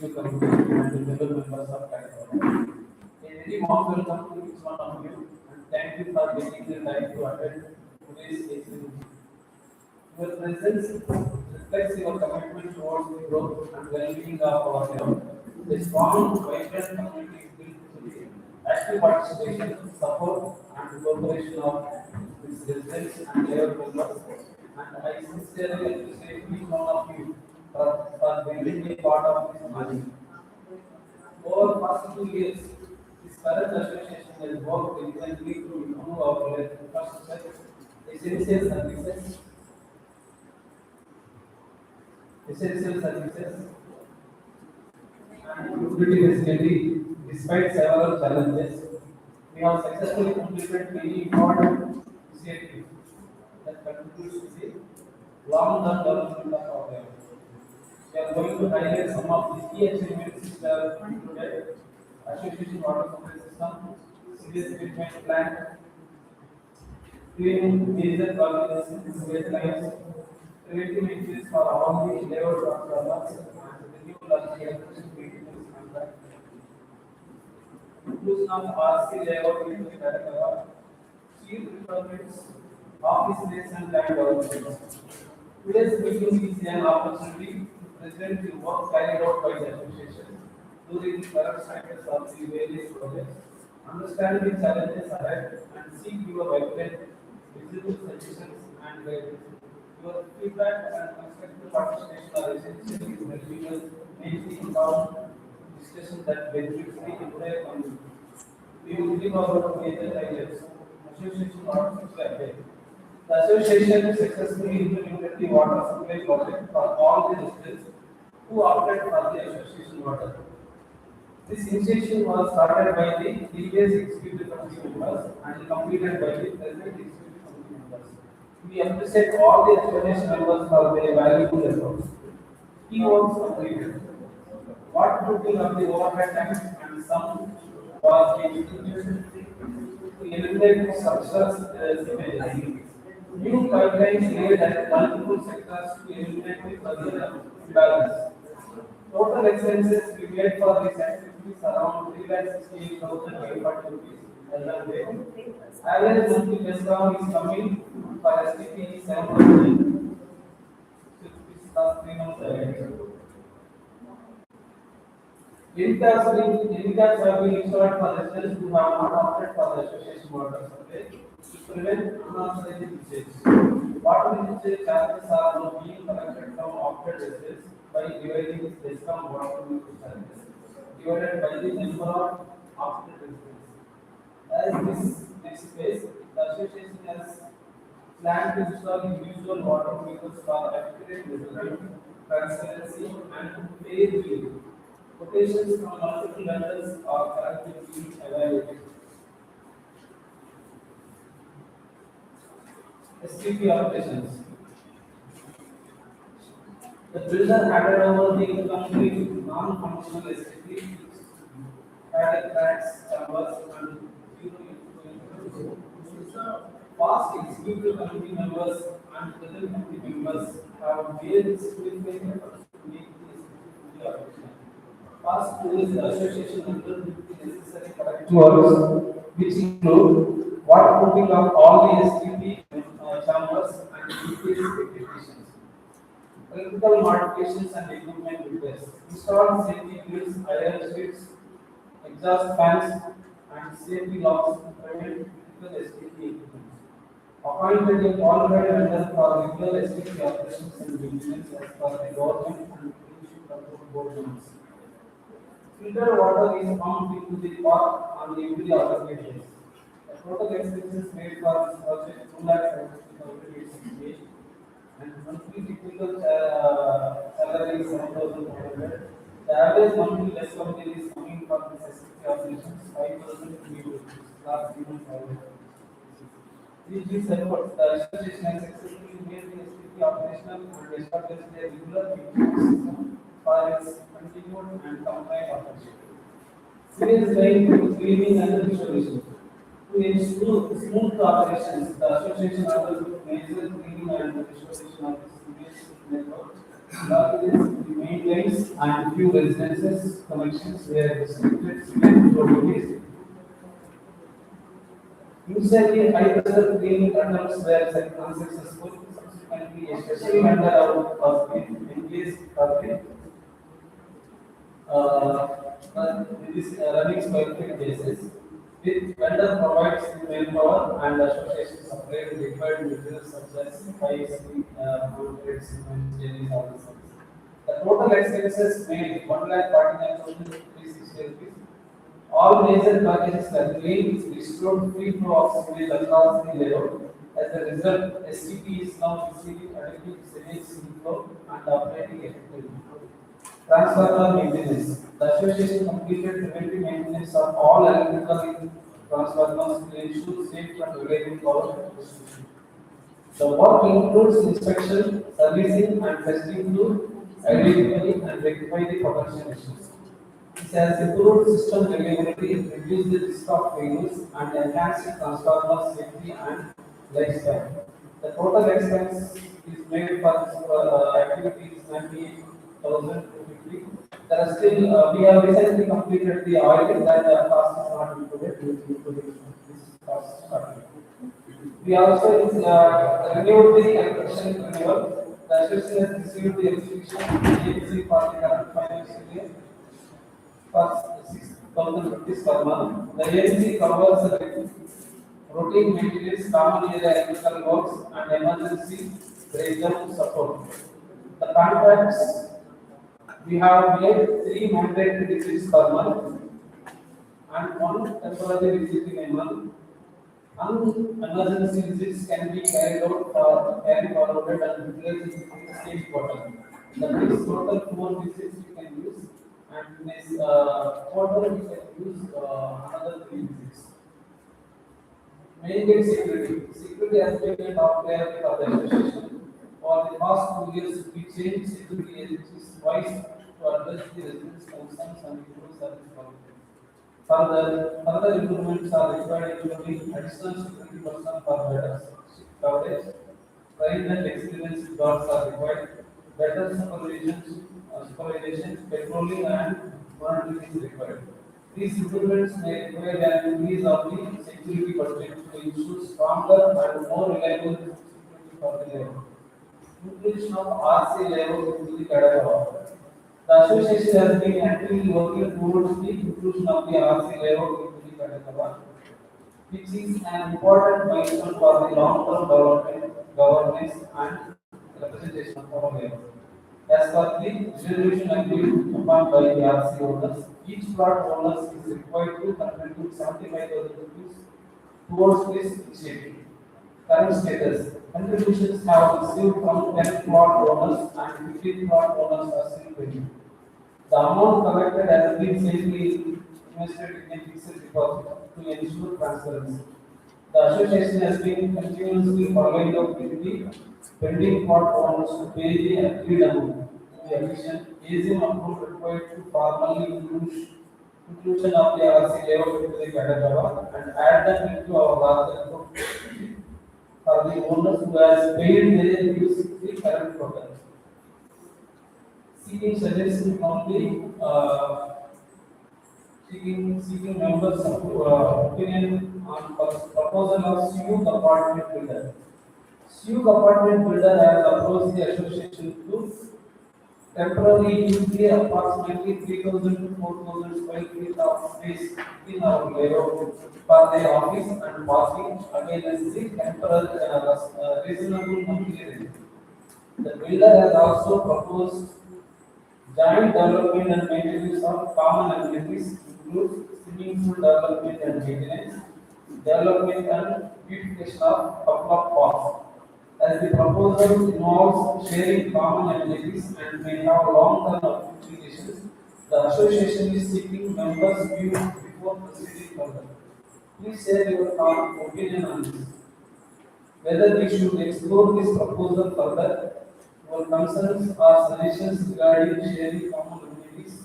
executive committee and the fellow members of Calcutta. A very warm welcome to each one of you and thank you for taking the time to attend today's AGM. Your presence reflects your commitment towards the growth and well-being of our town. A strong, vibrant community is built through the active participation, support, and cooperation of its residents and their members. And I sincerely appreciate each one of you for being a part of this journey. Over the past 2 years, this current association has worked diligently to improve our infrastructure, essential services, essential services, and utility facility. Despite several challenges, we have successfully completed many important initiatives that contribute to the long-term development of our area. We are going to highlight some of the key achievements which are included: association water supply system, sewage treatment plant, cleaning major colonies, sewage lines, preventive measures for all the layout of problems, and renewable energy efficient maintenance contract. Inclusion of RC layout into the Karakara, chief requirements, office space and land development. Today's meeting is an opportunity to present the work carried out by the association during the current status of the various projects, understand the challenges ahead, and seek your vibrant, visible suggestions and guidance. Your feedback and constructive participation are essential in helping us make the informed discussion that benefits the entire community. We will give our major highlights. Association water supply update. The association successfully implemented the water supply project for all the residents who opted for the association water. This initiative was started by the previous executive committee members and completed by the present executive committee members. We appreciate all the explanation members for their valuable efforts. Key works completed. Water putting of the overhead tanks and some was executed to eliminate structures sewerage. New pipelines laid at multiple sectors to eliminate the further imbalance. Total expenses we made for these activities around 3,68,840 rupees. Average monthly discount is coming for STP 7,000 rupees for 3 months ahead. Limitations have been installed for residents who have not opted for the association water supply to prevent unauthorized usage. Water usage charges are now being collected from opted residents by dividing the discount water usage charges divided by the number of opted residents. As this next phase, the association has planned to install individual water meters for accurate measurement, transparency, and fair reading. Quotations from multiple vendors are currently being evaluated. STP operations. The builder handed over the incomplete non-functional STP, paddock tracks, canvas, and zero past executive committee members and present committee members have made significant efforts to make this fully operational. Past two years, the association undertook the necessary corrective works, which include waterproofing of all the STP chambers and EPS specifications, electrical modifications and equipment repairs, installed safety grills, iron sheets, exhaust fans, and safety locks to prevent critical STP equipment. Appointed a qualified vendor for regular STP operations and maintenance as per the government and pollution control board norms. Filtered water is pumped into the park on the every alternate days. The total expenses made for this project 2,50,868 and monthly technical salary is 7,100. The average monthly less company is coming for this STP operations 5,000 rupees last 3 months. With these efforts, the association has successfully made the STP operational and established a regular maintenance system for its continued and compliant operation. Sewage line cleaning and restoration. To ensure smooth operations, the association undertook major cleaning and restoration of the sewage network It maintains and few residences connections where restricted cement properties. Usually, high-pressure cleaning attempts were unsuccessful. Subsequently, a special vendor was in place for this running specific basis. With vendor provides the manpower and association supply the required materials such as pipes, concrete, cement, jellies, all these things. The total expenses made 1,49,360 rupees. All major packages are clean, restored free flow of sewage across the layout. As a result, STP is now receiving adequate sewage flow and operating effectively. Transformer maintenance. The association completed preventive maintenance of all electrical transformers to ensure safe and reliable power distribution. The work includes inspection, servicing, and testing to identify and rectify the potential issues. It has improved system reliability, reduced the risk of failures, and enhanced transformer safety and lifespan. The total expense is made for this activity is 98,250. There are still, we have recently completed the audit that the cost is not included, we will include this cost shortly. We also renewed the electrician renewal. The association has received the electrician agency for the current financial year for 6,000 rupees per month. The agency covers routine maintenance, common area electrical works, and emergency breakdown support. The contracts we have made three mandatory visits per month and one temporary visit in a month. Emergency visits can be carried out for carry forwarded and replaced in the same quarter. That is total four visits we can use, and in this quarter we can use another three visits. Maintain security. Security has been a top priority for the association. For the past 2 years, we changed security agencies twice to address the residents' concerns and improve service quality. Further improvements are required, including additional security personnel for better coverage, trained and experienced guards are required, better supervision, patrolling and monitoring is required. These improvements may require an increase of the security budget to ensure stronger and more reliable security for the labour. Inclusion of RC layout into the cadre law. The association has been actively working towards the inclusion of the RC layout into the cadre law, which is an important milestone for the long-term development, governance, and representation of our layout. As per the resolution agreed upon by the RC owners, each plot owner is required to contribute 75,000 rupees towards this initiative. Current status. Contributions have received from 10 plot owners and 15 plot owners are still pending. The amount collected has been safely invested in a fixed deposit to ensure transparency. The association has been continuously following up with the pending plot owners to pay the agreed amount. In addition, AGM approval required to formally inclusion of the RC layout into the category and add them into our larger group for the owners who has paid their dues in the current program. Seeking suggestion from the seeking members of opinion on proposal of Suyuk apartment builder. Suyuk apartment builder has approached the association to temporarily use the approximately 3,000 to 4,000 square feet of space in our layout for their office and parking against the temporary reasonable monthly rent. The builder has also proposed joint development and maintenance of common amenities includes swimming pool development and maintenance, development and beautification of couple of parks. As the proposal involves sharing common amenities and may have long-term implications, the association is seeking members' views before proceeding further. Please share your opinion on this. Whether we should explore this proposal further, our concerns or suggestions regarding sharing common amenities,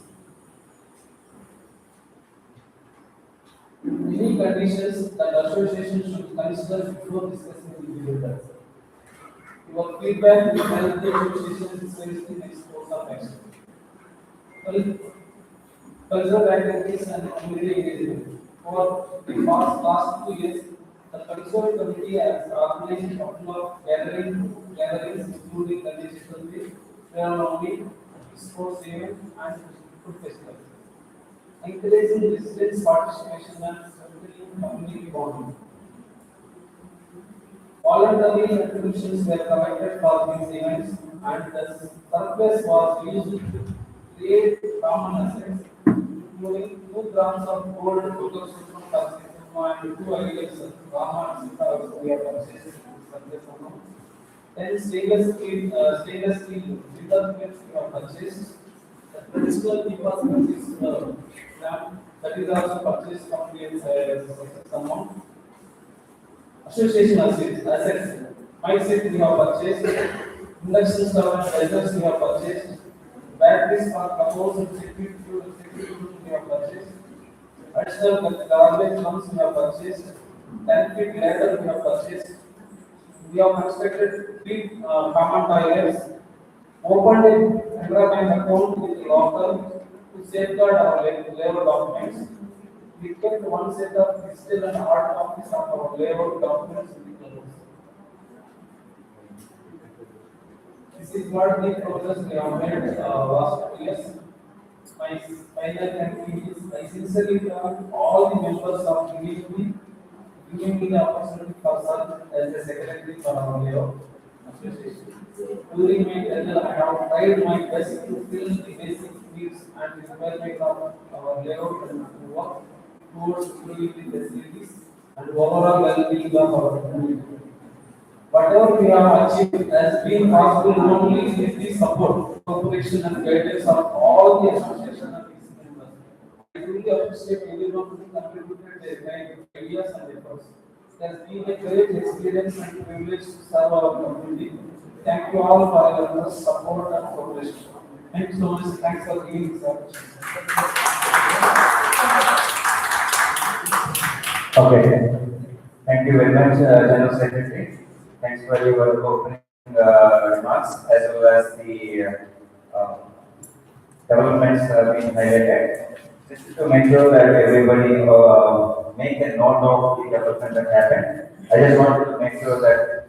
any conditions that association should consider before discussing with the builders. Your feedback will help the association seriously next course of action. Well, cultural activities and community engagement. For the last 2 years, the cultural committee has organized a couple of gatherings including the digital week, ceremony, sports event, and food festival. Encouraging residents' participation and strengthening community bonding. Voluntary contributions were collected for these events, and the surplus was used to create common assets, including 2 grams of gold, 2,000 and 2 items of Rama and Sita also we have purchased surplus amount. Then stainless steel window frames we have purchased. The traditional deposit is that is also purchased from the surplus amount. Association assets, mic set we have purchased, induction stove and risers we have purchased, batteries for cupboards and security tools we have purchased, additional garbage drums we have purchased, 10 feet ladder we have purchased, we have constructed 3 common toilets, opened an environment account with locker to safeguard our labor documents. We kept one set of digital and hard copies of our labor documents in the clothes. This is what the progress we have made last 2 years. My final conclusion is I sincerely thank all the members of the community giving me the opportunity for serve as a secretary for our labor association. During my career, I have tried my best to fill the basic needs and requirements of our labor and to work towards improving the facilities and overall well-being of our community. Whatever we have achieved has been possible only with the support, cooperation, and guidance of all the association and its members. I truly appreciate everyone who contributed their time, ideas, and efforts. It has been a great experience and privilege to serve our community. Thank you all for your support and cooperation. Thank you so much. Thanks for giving this opportunity. Okay. Thank you very much, General Secretary. Thanks for your opening remarks as well as the developments being highlighted. Just to make sure that everybody make a note of the development that happened. I just wanted to make sure that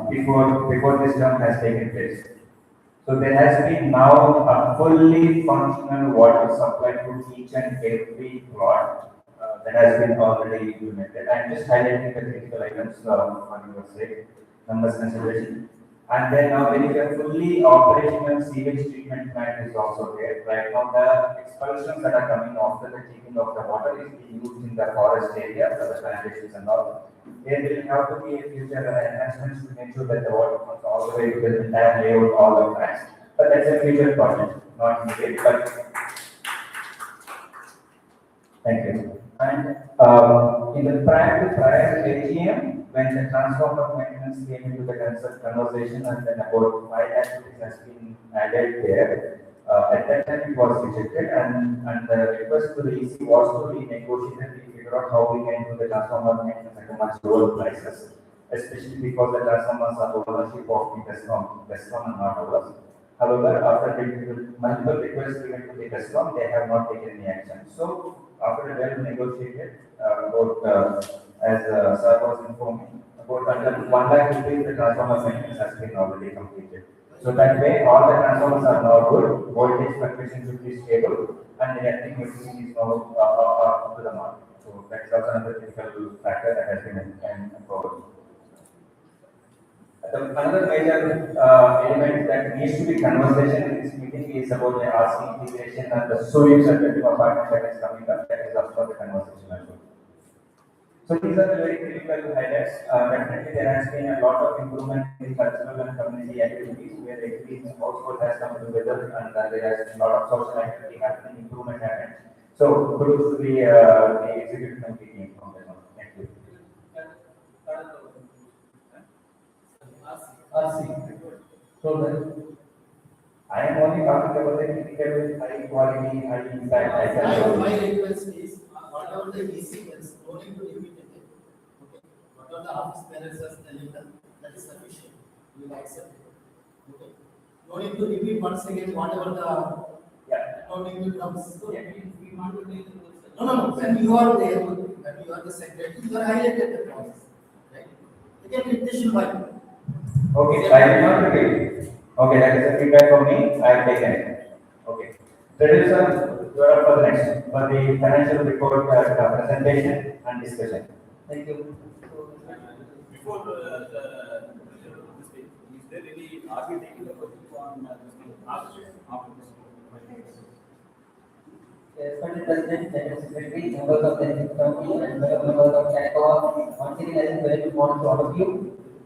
before this term has taken place. So there has been now a fully functional water supply to each and every plot that has been already implemented. I'm just highlighting the critical items on your side, numbers consideration. And then now there is a fully operational sewage treatment plant is also there. Right now the expulsions that are coming after the taking of the water is being used in the forest area for the plantations and all. There will have to be a future enhancements to make sure that the water comes all the way to the entire layout, all the plants. But that's a future project, not immediate, but thank you. And in the prior AGM, when the transformer maintenance came into the conversation and then about 5 activities has been added there, at that time it was rejected and the request to the EC was to renegotiate and figure out how we can do the transformer maintenance at a much lower prices, especially because the transformers are the ownership of the Tescom and not ours. However, after the multiple requests given to the Tescom, they have not taken any action. So, after a well negotiated, as Sir was informing, about under 1 lakh rupees, the transformer maintenance has been already completed. So that way, all the transformers are now good, voltage fluctuation should be stable, and the acting everything is now up to the mark. So that is also another critical factor that has been forward. Another major element that needs to be conversation in this meeting is about the RC integration and the sewage and apartment that is coming up. That is also the conversation as well. So these are the very critical highlights. Definitely there has been a lot of improvement in cultural and community activities where the experience household has come together and there has been a lot of social activity happening, improvement happening. So kudos to the executive committee team from this one. Thank you. RC. So I am only talking about the critical, high quality, high impact. My request is, whatever the EC is, no need to repeat it. Okay. the office managers telling them that is sufficient. You will accept it. Okay. No need to repeat once again whatever the Yeah. accounting will comes. So, we want to take the process. No. When you are there, when you are the secretary, you are highlighted the process. Right? Again, repetition why? Okay, I will not repeat. Okay, that is a feedback from me. I have taken. Okay. Producer, you are up for the next for the financial report presentation and discussion. Thank you. Before this thing, is there any RBI taking the questions on this thing after this? Respected President, General Secretary, members of the Executive Committee, and members of CACOA, once again, I think very good morning to all of you.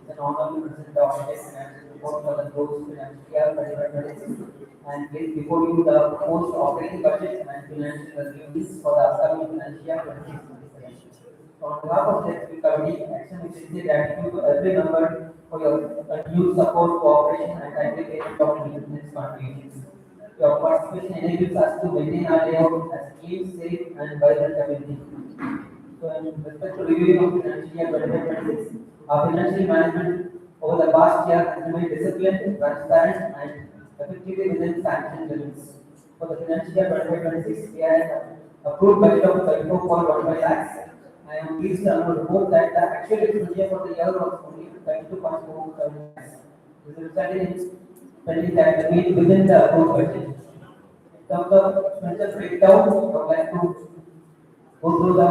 It's an honor to present the audited financial report for the gross financial year 2026 and place before you the proposed operating budget and financial resolutions for the upcoming financial year 2026. So on behalf of the Executive Committee, action which is gratitude to every member for your continued support, cooperation, and timely payment of maintenance contributions. Your participation enables us to maintain our layout as clean, safe, and vibrant community. So, in respect to reviewing of financial year 2026, our financial management over the past year has remained disciplined, transparent, and effectively within sanctioned limits. For the financial year 2026, we had approved budget of 34.15 lakhs. I am pleased to report that the actual expenditure for the year was only 32.47 lakhs. This resulted in spending that remained within the approved budget. In terms of expenditure breakdown, I would like to go through the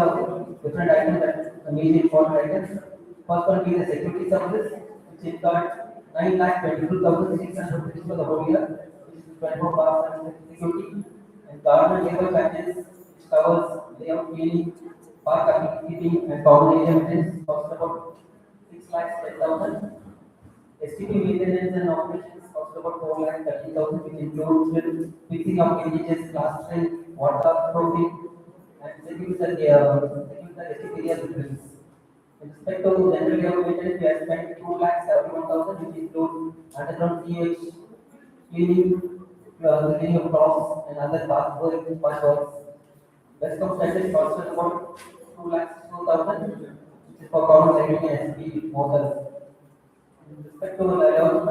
different items that the main important items. First one being the security services, which incurred 9,22,600 rupees for the whole year, which is 24 hours and security. And government labor packages, which covers layout cleaning, park keeping, and common area maintenance, cost about 6,10,000. STP maintenance and operations cost about 4,30,000, which includes fixing of cages, plastering, waterproofing, and security STP area buildings. In respect to general layout maintenance, we have spent 2,71,000, which includes underground sewage, cleaning, cleaning of blocks, and other pathwork, works. Best of standard cost us about 2,02,000, which is for common lighting and STP motors. In respect to layout